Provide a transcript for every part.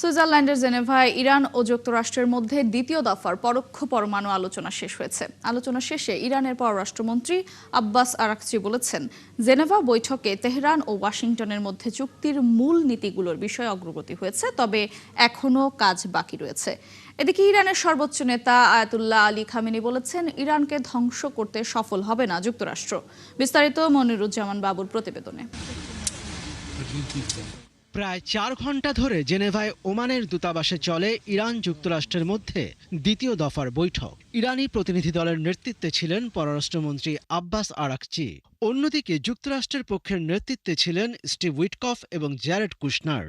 সুইজারল্যান্ডের জেনেভায় ইরান ও যুক্তরাষ্ট্রের মধ্যে দ্বিতীয় দফার পরোক্ষ পরমাণু আলোচনা শেষ হয়েছে। আলোচনা শেষে ইরানের পররাষ্ট্রমন্ত্রী আব্বাস আরাকচি বলেছেন, জেনেভা বৈঠকে তেহরান ও ওয়াশিংটনের মধ্যে চুক্তির মূল নীতিগুলোর বিষয়ে অগ্রগতি হয়েছে, তবে এখনও কাজ বাকি রয়েছে। এদিকে ইরানের সর্বোচ্চ নেতা আয়াতুল্লাহ আলী খামেনি বলেছেন, ইরানকে ধ্বংস করতে সফল হবে না যুক্তরাষ্ট্র। বিস্তারিত মনিরুজ্জামান বাবুর প্রতিবেদনে। প্রায় 4 ঘন্টা ধরে জেনেভায় ওমানের দূতাবাসে চলে ইরান যুক্তরাষ্ট্রের মধ্যে দ্বিতীয় দফার বৈঠক। ইরানি প্রতিনিধি দলের নেতৃত্বে ছিলেন পররাষ্ট্রমন্ত্রী আব্বাস আরাকচি। অন্যদিকে যুক্তরাষ্ট্রের পক্ষের নেতৃত্বে ছিলেন স্টিভ উইটকফ এবং জ্যারেড কুশনার।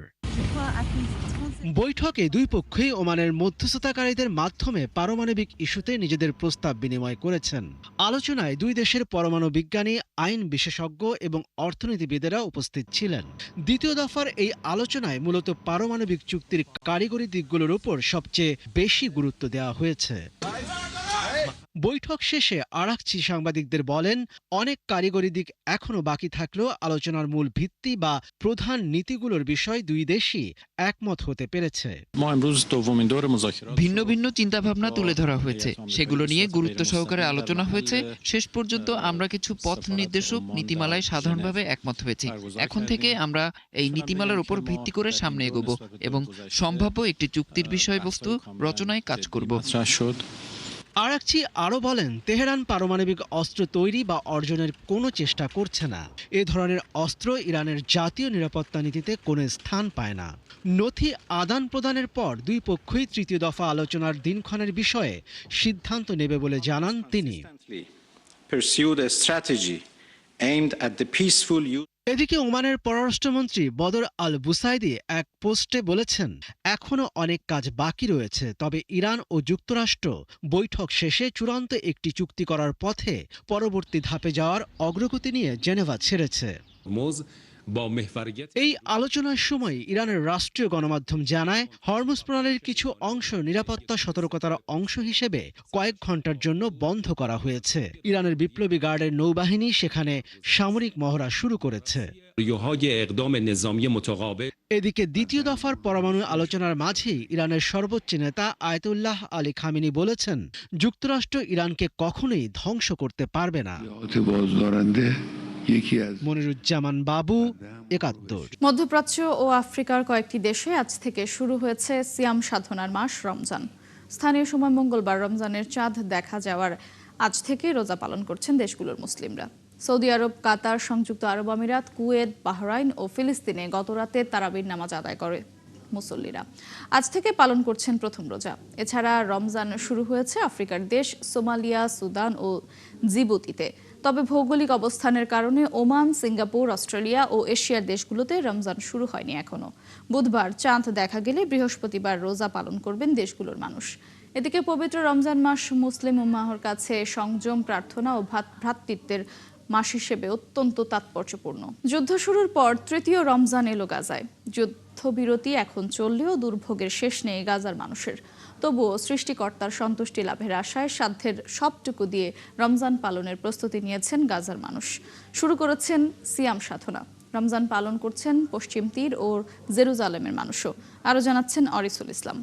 বৈঠকে দুই পক্ষই ওমানের মধ্যস্থতাকারীদের মাধ্যমে পারমাণবিক ইস্যুতে নিজেদের প্রস্তাব বিনিময় করেছেন। আলোচনায় দুই দেশের পরমাণু বিজ্ঞানী, আইন বিশেষজ্ঞ এবং অর্থনীতিবিদেরা উপস্থিত ছিলেন। দ্বিতীয় দফার এই আলোচনায় মূলত পারমাণবিক চুক্তির কারিগরি দিকগুলোর উপর সবচেয়ে বেশি গুরুত্ব দেওয়া হয়েছে। বৈঠক শেষে আরাকচি সাংবাদিকদের বলেন, অনেক কারিগরি দিক এখনো বাকি থাকলেও আলোচনার মূল ভিত্তি বা প্রধান নীতিগুলোর বিষয় দুই দেশই একমত হতে পেরেছে। ভিন্ন ভিন্ন চিন্তাভাবনা তুলে ধরা হয়েছে, সেগুলো নিয়ে গুরুত্ব সহকারে আলোচনা হয়েছে। শেষ পর্যন্ত আমরা কিছু পথ নির্দেশক নীতিমালায় সাধারণভাবে একমত হয়েছি। এখন থেকে আমরা এই নীতিমালার উপর ভিত্তি করে সামনে এগোব এবং সম্ভাব্য একটি চুক্তির বিষয়বস্তু রচনায় কাজ করব। আরাকচি আরও বলেন, তেহরান পারমাণবিক অস্ত্র তৈরি বা অর্জনের কোনো চেষ্টা করছে না। এ ধরনের অস্ত্র ইরানের জাতীয় নিরাপত্তা নীতিতে কোনো স্থান পায় না। নথি আদান প্রদানের পর দুই পক্ষই তৃতীয় দফা আলোচনার দিনক্ষণের বিষয়ে সিদ্ধান্ত নেবে বলে জানান তিনি। এদিকে ওমানের পররাষ্ট্রমন্ত্রী বদর আল বুসাইদি এক পোস্টে বলেছেন, এখনও অনেক কাজ বাকি রয়েছে, তবে ইরান ও যুক্তরাষ্ট্র বৈঠক শেষে চূড়ান্ত একটি চুক্তি করার পথে পরবর্তী ধাপে যাওয়ার অগ্রগতি নিয়ে জেনেভা ছেড়েছে। এই আলোচনার সময় ইরানের রাষ্ট্রীয় গণমাধ্যম জানায়, হরমুজ প্রণালীর কিছু অংশ নিরাপত্তা সতর্কতার অংশ হিসেবে কয়েক ঘন্টার জন্য বন্ধ করা হয়েছে। ইরানের বিপ্লবী গার্ডের নৌবাহিনী সেখানে সামরিক মহড়া শুরু করেছে। এদিকে দ্বিতীয় দফার পরমাণু আলোচনার মাঝেই ইরানের সর্বোচ্চ নেতা আয়াতুল্লাহ আলী খামেনি বলেছেন, যুক্তরাষ্ট্র ইরানকে কখনোই ধ্বংস করতে পারবে না। মনিরুজ্জামান বাবু, ৭১। মধ্যপ্রাচ্য ও আফ্রিকার কয়েকটি দেশে আজ থেকে শুরু হয়েছে সিয়াম সাধনার মাস রমজান। স্থানীয় সময় মঙ্গলবার রমজানের চাঁদ দেখা যাওয়ার আজ থেকে রোজা পালন করছেন দেশগুলোর মুসলিমরা। সৌদি আরব, কাতার, সংযুক্ত আরব আমিরাত, কুয়েত, বাহরাইন ও ফিলিস্তিনে গতরাতে তারাবির নামাজ আদায় করে মুসল্লিরা। আজ থেকে পালন করছেন প্রথম রোজা। এছাড়া রমজান শুরু হয়েছে আফ্রিকার দেশ সোমালিয়া, সুদান ও জিবুতিতে। তবে ভৌগোলিক অবস্থানের কারণে ওমান, সিঙ্গাপুর, অস্ট্রেলিয়া ও এশিয়ার দেশগুলোতে রমজান শুরু হয়নি এখনো। বুধবার চাঁদ দেখা গেলে বৃহস্পতিবার রোজা পালন করবেন দেশগুলোর মানুষ। এদিকে পবিত্র রমজান মাস মুসলিম উম্মাহর কাছে সংযম, প্রার্থনা ও ভ্রাতৃত্বের মাস হিসেবে অত্যন্ত তাৎপর্যপূর্ণ। যুদ্ধ শুরুর পর তৃতীয় রমজান এলো গাজায়। যুদ্ধবিরতি এখন চললেও দুর্ভোগের শেষ নেই গাজার মানুষের। তবুও সৃষ্টিকর্তার সন্তুষ্টি লাভের আশায় সাধ্যের সবটুকু দিয়ে রমজান পালনের প্রস্তুতি নিয়েছেন গাজার মানুষ। শুরু করেছেন সিয়াম সাধনা। রমজান পালন করছেন পশ্চিম তীর ও জেরুজালেমের মানুষও। আরও জানাচ্ছেন অরিসুল ইসলাম।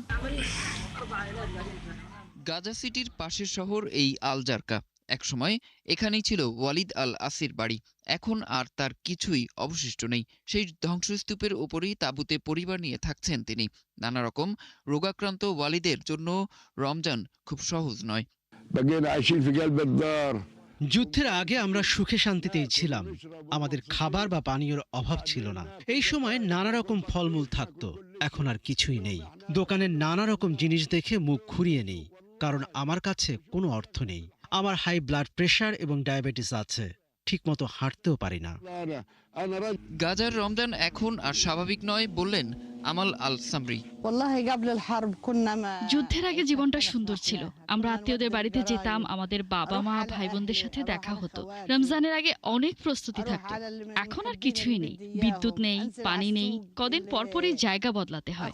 গাজা সিটির পাশের শহর এই আল জারকা। একসময় এখানেই ছিল ওয়ালিদ আল আসির বাড়ি। এখন আর তার কিছুই অবশিষ্ট নেই। সেই ধ্বংসস্তূপের উপরই তাঁবুতে পরিবার নিয়ে থাকছেন তিনি। নানা রকম রোগাক্রান্ত ওয়ালিদের জন্য রমজান খুব সহজ নয়। যুদ্ধের আগে আমরা সুখে শান্তিতেই ছিলাম। আমাদের খাবার বা পানীয়র অভাব ছিল না। এই সময় নানা রকম ফলমূল থাকতো। এখন আর কিছুই নেই। দোকানের নানা রকম জিনিস দেখে মুখ ঘুরিয়ে নেই, কারণ আমার কাছে কোনো অর্থ নেই। আমার হাই ব্লাড প্রেশার এবং ডায়াবেটিস আছে, ঠিকমতো হাঁটতেও পারি না। গাজার রমজান এখন আর স্বাভাবিক নয় বললেন আমাল আল সামরি। যুদ্ধের আগে জীবনটা সুন্দর ছিল। আমরা আত্মীয়দের বাড়িতে যেতাম, আমাদের বাবা মা ভাই বোনদের সাথে দেখা হতো। রমজানের আগে অনেক প্রস্তুতি থাকতো। এখন আর কিছুই নেই। বিদ্যুৎ নেই, পানি নেই। কদিন পর পরই জায়গা বদলাতে হয়।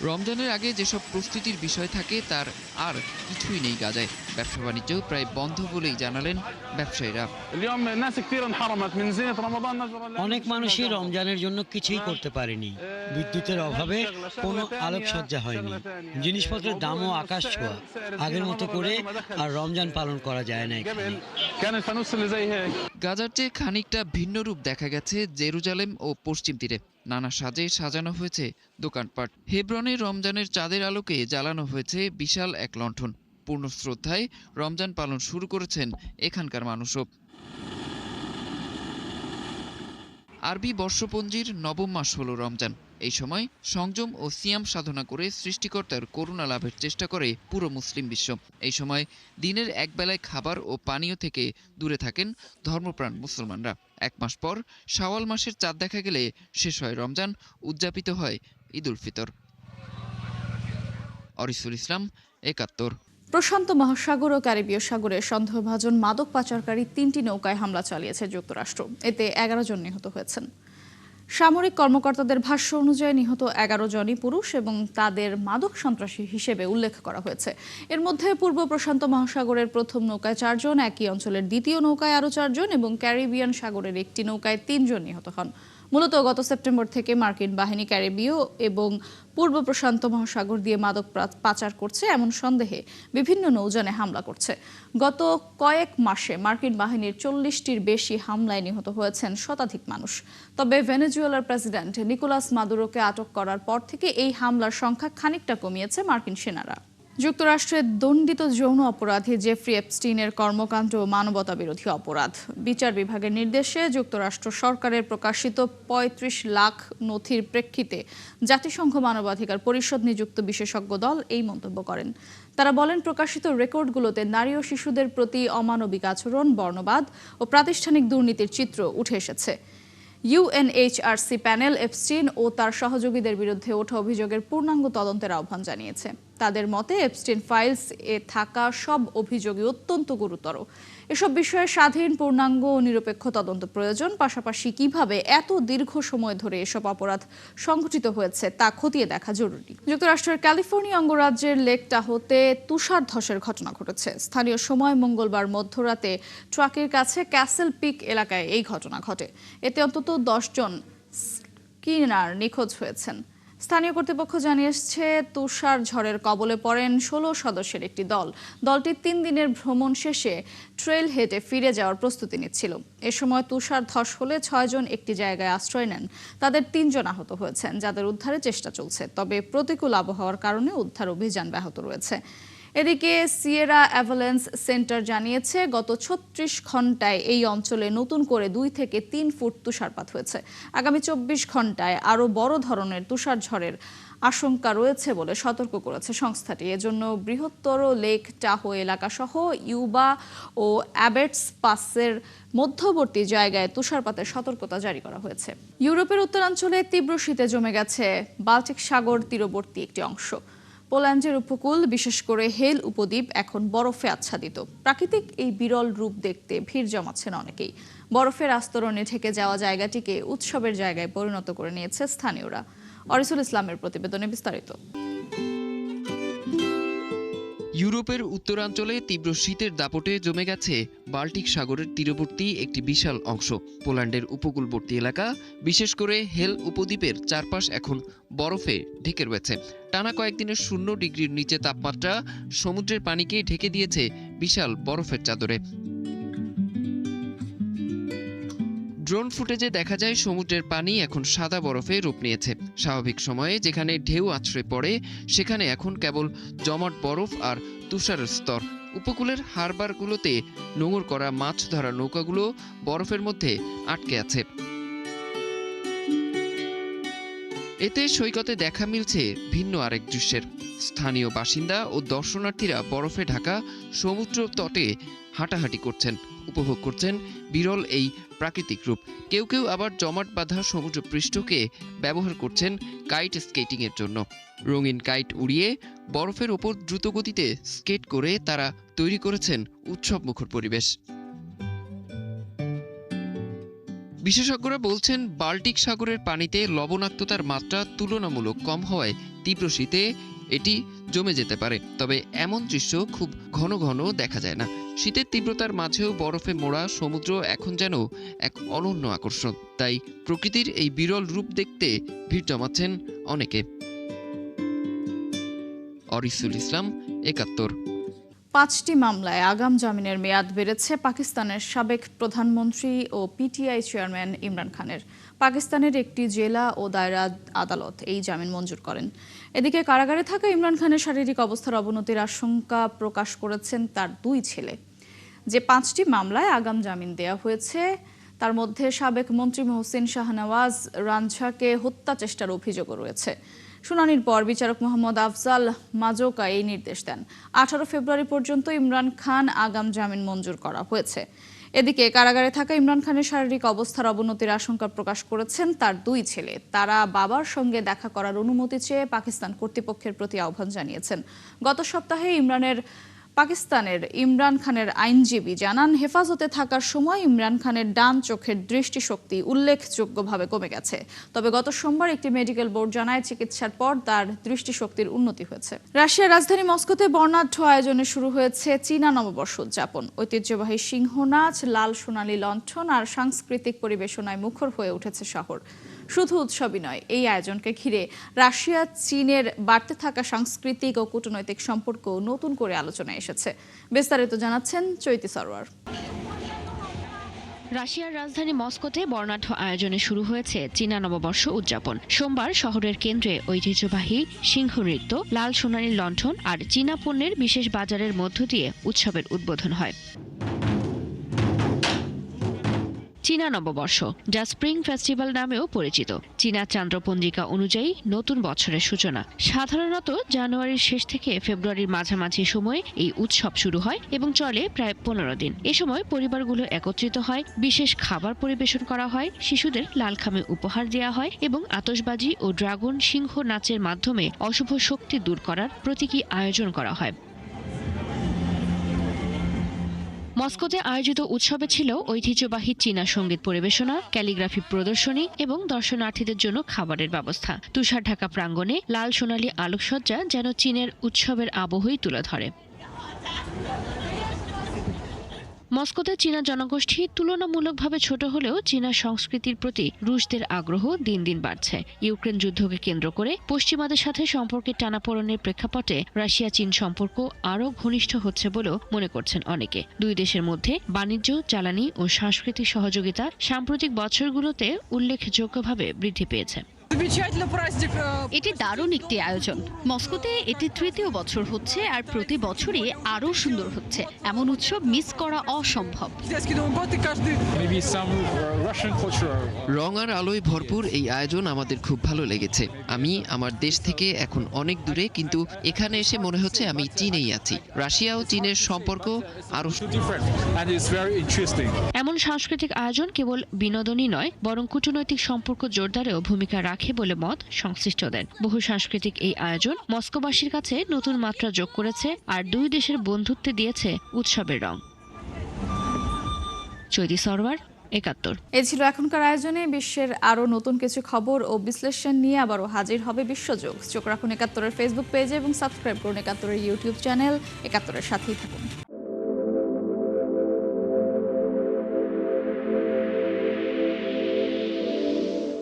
রমজানের আগে যেসব প্রস্তুতির বিষয় থাকে তার আর কিছুই নেই গাজায়। ব্যবসা বাণিজ্য প্রায় বন্ধ বলেই জানালেন ব্যবসায়ীরা। অনেক মানুষই রমজান রমজানের জন্য কিছুই করতে পারিনি। বিদ্যুতের অভাবে কোনো আলোকসজ্জা হয়নি, জিনিসপত্রের দামও আকাশ ছোঁয়া। আগের মতো করে আর রমজান পালন করা যায় না এখানে। গাজার চেয়ে খানিকটা ভিন্ন রূপ দেখা গেছে জেরুজালেম ও পশ্চিম তীরে। নানা সাজে সাজানো হয়েছে দোকানপাট। হেব্রনে রমজানের চাঁদের আলোকে জ্বালানো হয়েছে বিশাল এক লণ্ঠন। পূর্ণ শ্রদ্ধায় রমজান পালন শুরু করেছেন এখানকার মানুষও। আরবি বর্ষপঞ্জির নবম মাস হল রমজান। এই সময় সংযম ও সিয়াম সাধনা করে সৃষ্টিকর্তার করুণা লাভের চেষ্টা করে পুরো মুসলিম বিশ্ব। এই সময় দিনের একবেলায় খাবার ও পানীয় থেকে দূরে থাকেন ধর্মপ্রাণ মুসলমানরা। এক মাস পর শাওয়াল মাসের চাঁদ দেখা গেলে শেষ হয় রমজান, উদযাপিত হয় ঈদ উল ফিতর। অরিসুল ইসলাম, ৭১। প্রশান্ত মহাসাগর ও ক্যারিবীয় সাগরে সন্দেহভাজন মাদক পাচারকারী ৩টি নৌকায় হামলা চালিয়েছে যুক্তরাষ্ট্র। এতে ১১ জন নিহত হয়েছেন। সামরিক কর্মকর্তাদের ভাষ্য অনুযায়ী নিহত ১১ জনই পুরুষ এবং তাদের মাদক সন্ত্রাসী হিসেবে উল্লেখ করা হয়েছে। এর মধ্যে পূর্ব প্রশান্ত মহাসাগরের প্রথম নৌকায় ৪ জন, একই অঞ্চলের দ্বিতীয় নৌকায় আরও ৪ জন এবং ক্যারিবিয়ান সাগরের একটি নৌকায় ৩ জন নিহত হন। মূলত গত সেপ্টেম্বর থেকে মার্কিন বাহিনী ক্যারিবীয় এবং পূর্ব প্রশান্ত মহাসাগর দিয়ে মাদক পাচার করছে এমন সন্দেহে বিভিন্ন নৌযানে হামলা করছে। গত কয়েক মাসে মার্কিন বাহিনীর ৪০টির বেশি হামলায় নিহত হয়েছেন শতাধিক মানুষ। তবে ভেনেজুয়েলার প্রেসিডেন্ট নিকোলাস মাদুরোকে আটক করার পর থেকে এই হামলার সংখ্যা খানিকটা কমিয়েছে মার্কিন সেনারা। যুক্তরাষ্ট্রের দণ্ডিত যৌন অপরাধী জেফ্রি এপস্টিনের কর্মকাণ্ড মানবতাবিরোধী অপরাধ। বিচার বিভাগের নির্দেশে যুক্তরাষ্ট্র সরকারের প্রকাশিত ৩৫ লাখ নথির প্রেক্ষিতে জাতিসংঘ মানবাধিকার পরিষদ নিযুক্ত বিশেষজ্ঞ দল এই মন্তব্য করেন। তারা বলেন, প্রকাশিত রেকর্ডগুলোতে নারী ও শিশুদের প্রতি অমানবিক আচরণ, বর্ণবাদ ও প্রাতিষ্ঠানিক দুর্নীতির চিত্র উঠে এসেছে। ইউএনএইচআরসি প্যানেল এপস্টিন ও তার সহযোগীদের বিরুদ্ধে ওঠা অভিযোগের পূর্ণাঙ্গ তদন্তের আহ্বান জানিয়েছে। তাদের মতে এপস্টিন ফাইলস এ থাকা সব অভিযোগই অত্যন্ত গুরুতর। এসব বিষয়ে স্বাধীন, পূর্ণাঙ্গ ও নিরপেক্ষ তদন্ত প্রয়োজন। পাশাপাশি কিভাবে এত দীর্ঘ সময় ধরে এসব অপরাধ সংঘটিত হয়েছে তা খতিয়ে দেখা জরুরি। যুক্তরাষ্ট্রের ক্যালিফোর্নিয়া অঙ্গরাজ্যের লেক টাহোতে তুষার ধসের ঘটনা ঘটেছে। স্থানীয় সময় মঙ্গলবার মধ্যরাতে ট্রাকের কাছে ক্যাসেল পিক এলাকায় এই ঘটনা ঘটে। এতে অন্তত ১০ জন স্কিনার নিখোঁজ হয়েছেন। স্থানীয় কর্তৃপক্ষ জানিয়েছে, তুষার ঝড়ের কবলে পড়েন ১৬ সদস্যের একটি দল। দলটি ৩ দিনের ভ্রমণ শেষে ট্রেল হেডে ফিরে যাওয়ার প্রস্তুতি নিচ্ছিল। এ সময় তুষার ধস হলে ৬ জন একটি জায়গায় আশ্রয় নেন। তাদের ৩ জন আহত হয়েছেন, যাদের উদ্ধারের চেষ্টা চলছে। তবে প্রতিকূল আবহাওয়ার কারণে উদ্ধার অভিযান ব্যাহত রয়েছে। এদিকে সিয়েরা অ্যাভালেন্স সেন্টার জানিয়েছে, গত ৩৬ ঘন্টায় এই অঞ্চলে নতুন করে ২ থেকে ৩ ফুট তুষারপাত হয়েছে। আগামী ২৪ ঘন্টায় আরও বড় ধরনের তুষার ঝড়ের আশঙ্কা রয়েছে বলে সতর্ক করেছে সংস্থাটি। এজন্য বৃহত্তর লেক টাহো এলাকাসহ ইউবা ও অ্যাবেটস পাসের মধ্যবর্তী জায়গায় তুষারপাতের সতর্কতা জারি করা হয়েছে। ইউরোপের উত্তরাঞ্চলে তীব্র শীতে জমে গেছে বাল্টিক সাগর তীরবর্তী একটি অংশ। পোল্যান্ডের উপকূল, বিশেষ করে হেল উপদ্বীপ এখন বরফে আচ্ছাদিত। প্রাকৃতিক এই বিরল রূপ দেখতে ভিড় জমাচ্ছেন অনেকেই। বরফের আস্তরণে ঢেকে যাওয়া জায়গাটিকে উৎসবের জায়গায় পরিণত করে নিয়েছে স্থানীয়রা। অরিসুল ইসলামের প্রতিবেদনে বিস্তারিত। ইউরোপের উত্তরাঞ্চলে তীব্র শীতের দাপটে জমে গেছে বাল্টিক সাগরের তীরবর্তী একটি বিশাল অংশ। পোল্যান্ডের উপকূলবর্তী এলাকা, বিশেষ করে হেল উপদ্বীপের চারপাশ এখন বরফে ঢেকে রয়েছে। টানা কয়েকদিনের 0 ডিগ্রির নিচে তাপমাত্রা সমুদ্রের পানিকে ঢেকে দিয়েছে বিশাল বরফের চাদরে। ড্রোন ফুটেজে দেখা যায় সমুদ্রের পানি এখন সাদা বরফে রূপ নিয়েছে। স্বাভাবিক সময়ে যেখানে ঢেউ আছড়ে পড়ে, সেখানে এখন কেবল জমাট বরফ আর তুষারের স্তর। উপকূলের হারবারগুলোতে নোঙর করা মাছ ধরা নৌকাগুলো বরফের মধ্যে আটকে আছে। এতে সৈকতে দেখা মিলছে ভিন্ন আরেক দৃশ্যের। স্থানীয় বাসিন্দা ও দর্শনার্থীরা বরফে ঢাকা সমুদ্র তটে হাঁটাহাঁটি করছেন, উপভোগ করছেন বিরল এই প্রাকৃতিক রূপ। কেউ কেউ আবার জমাট বাঁধা সমুদ্র পৃষ্ঠকে ব্যবহার করছেন কাইট স্কেটিং এর জন্য। রঙিন কাইট উড়িয়ে বরফের ওপর দ্রুতগতিতে স্কেট করে তারা তৈরি করেছেন উৎসবমুখর পরিবেশ। বিশেষজ্ঞরা বলছেন, বাল্টিক সাগরের পানিতে লবণাক্ততার মাত্রা তুলনামূলক কম হওয়ায় তীব্র শীতে এটি জমে যেতে পারে, তবে এমন দৃশ্য খুব ঘন ঘন দেখা যায় না। শীতের তীব্রতার মাঝেও বরফে মোড়া সমুদ্র এখন যেন এক অনন্য আকর্ষণ। তাই প্রকৃতির এই বিরল রূপ দেখতে ভিড় জমাচ্ছেন অনেকে। অরিসুল ইসলাম, ৭১। 5টি মামলায় আগাম জামিনের মেয়াদ বেড়েছে পাকিস্তানের সাবেক প্রধানমন্ত্রী ও পিটিআই চেয়ারম্যান ইমরান খানের। পাকিস্তানের একটি জেলা ও দায়রা আদালত এই জামিন মঞ্জুর করেন। এদিকে কারাগারে থাকা ইমরান খানের শারীরিক অবস্থার অবনতির আশঙ্কা প্রকাশ করেছেন তার 2 ছেলে। যে 5টি মামলায় আগাম জামিন দেওয়া হয়েছে তার মধ্যে সাবেক মন্ত্রী মোহসিন শাহনওয়াজ রাঞ্ঝাকে হত্যা চেষ্টার অভিযোগও রয়েছে। শুনানির পর বিচারক মোহাম্মদ আফজাল মাজোকা এই নির্দেশ দেন। 18 ফেব্রুয়ারি পর্যন্ত ইমরান খান আগাম জামিন মঞ্জুর করা হয়েছে। এদিকে কারাগারে থাকা ইমরান খানের শারীরিক অবস্থার অবনতির আশঙ্কা প্রকাশ করেছেন তার 2 ছেলে। তারা বাবার সঙ্গে দেখা করার অনুমতি চেয়ে পাকিস্তান কর্তৃপক্ষের প্রতি আহ্বান জানিয়েছেন। গত সপ্তাহে পাকিস্তানের ইমরান খানের আইনজীবী জানান, হেফাজতে থাকার সময় ইমরান খানের ডান চোখের দৃষ্টিশক্তি উল্লেখযোগ্যভাবে কমে গেছে। তবে গত সোমবার একটি মেডিকেল বোর্ড জানায় চিকিৎসার পর তার দৃষ্টিশক্তির উন্নতি হয়েছে। রাশিয়ার রাজধানী মস্কোতে বর্ণাঢ্য আয়োজনে শুরু হয়েছে চীনা নববর্ষ উদযাপন। ঐতিহ্যবাহী সিংহ নাচ, লাল সোনালী লণ্ঠন আর সাংস্কৃতিক পরিবেশনায় মুখর হয়ে উঠেছে শহর। শুধু উৎসবই নয়, এই আয়োজনকে ঘিরে রাশিয়া চীনের বাড়তে থাকা সাংস্কৃতিক ও কূটনৈতিক সম্পর্ক নতুন করে আলোচনায় এসেছে। বিস্তারিত জানাচ্ছেন চৈতি সরোয়ার। রাশিয়ার রাজধানী মস্কোতে বর্ণাঢ্য আয়োজনে শুরু হয়েছে চীনা নববর্ষ উদযাপন। সোমবার শহরের কেন্দ্রে ঐতিহ্যবাহী সিংহ নৃত্য, লাল সোনালী লণ্ঠন আর চীনা পণ্যের বিশেষ বাজারের মধ্য দিয়ে উৎসবের উদ্বোধন হয়। চীনা নববর্ষ, যা স্প্রিং ফেস্টিভ্যাল নামেও পরিচিত, চীনা চান্দ্রপঞ্জিকা অনুযায়ী নতুন বছরের সূচনা। সাধারণত জানুয়ারির শেষ থেকে ফেব্রুয়ারির মাঝামাঝি সময়ে এই উৎসব শুরু হয় এবং চলে প্রায় 15 দিন। এ সময় পরিবারগুলো একত্রিত হয়, বিশেষ খাবার পরিবেশন করা হয়, শিশুদের লালখামে উপহার দেওয়া হয় এবং আতশবাজি ও ড্রাগন সিংহ নাচের মাধ্যমে অশুভ শক্তি দূর করার প্রতীকী আয়োজন করা হয়। মস্কোতে আয়োজিত উৎসবে ছিল ঐতিহ্যবাহী চীনা সঙ্গীত পরিবেশনা, ক্যালিগ্রাফি প্রদর্শনী এবং দর্শনার্থীদের জন্য খাবারের ব্যবস্থা। তুষার ঢাকা প্রাঙ্গণে লাল সোনালী আলোকসজ্জা যেন চীনের উৎসবের আবহই তুলে ধরে। মস্কোতে চীনা জনগোষ্ঠী তুলনামূলকভাবে ছোট হলেও চীনা সংস্কৃতির প্রতি রুশদের আগ্রহ দিন দিন বাড়ছে। ইউক্রেন যুদ্ধকে কেন্দ্র করে পশ্চিমাদের সাথে সম্পর্কের টানাপোড়েনের প্রেক্ষাপটে রাশিয়া চীন সম্পর্ক আরও ঘনিষ্ঠ হচ্ছে বলেও মনে করছেন অনেকে। দুই দেশের মধ্যে বাণিজ্য, জ্বালানি ও সাংস্কৃতিক সহযোগিতা সাম্প্রতিক বছরগুলোতে উল্লেখযোগ্যভাবে বৃদ্ধি পেয়েছে। এটি দারুণ একটি আয়োজন। মস্কোতে এটি 3য় বছর হচ্ছে আর প্রতি বছরই আরো সুন্দর হচ্ছে। এমন উৎসব মিস করা অসম্ভব। রং আর আলোয় ভরপুর এই আয়োজন আমাদের খুব ভালো লেগেছে। আমি আমার দেশ থেকে এখন অনেক দূরে, কিন্তু এখানে এসে মনে হচ্ছে আমি চীনেই আছি। রাশিয়া ও চীনের সম্পর্ক আরো এমন সাংস্কৃতিক আয়োজন কেবল বিনোদনই নয়, বরং কূটনৈতিক সম্পর্ক জোরদারেও ভূমিকা রাখে বলে মত সংশ্লিষ্টদের। বহু সাংস্কৃতিক এই আয়োজন মস্কোবাসীর কাছে নতুন মাত্রা যোগ করেছে আর দুই দেশের বন্ধুত্বে দিয়েছে উৎসবের রং। চৈতি সরোয়ার, ৭১। এই ছিল এখনকার আয়োজনে। বিশ্বের আরো নতুন কিছু খবর ও বিশ্লেষণ নিয়ে আবারও হাজির হবে বিশ্বযোগ। চোখ রাখুন ৭১-এর ফেসবুক পেজে এবং সাবস্ক্রাইব করুন ৭১-এর ইউটিউব চ্যানেল। ৭১-এর সাথেই থাকুন।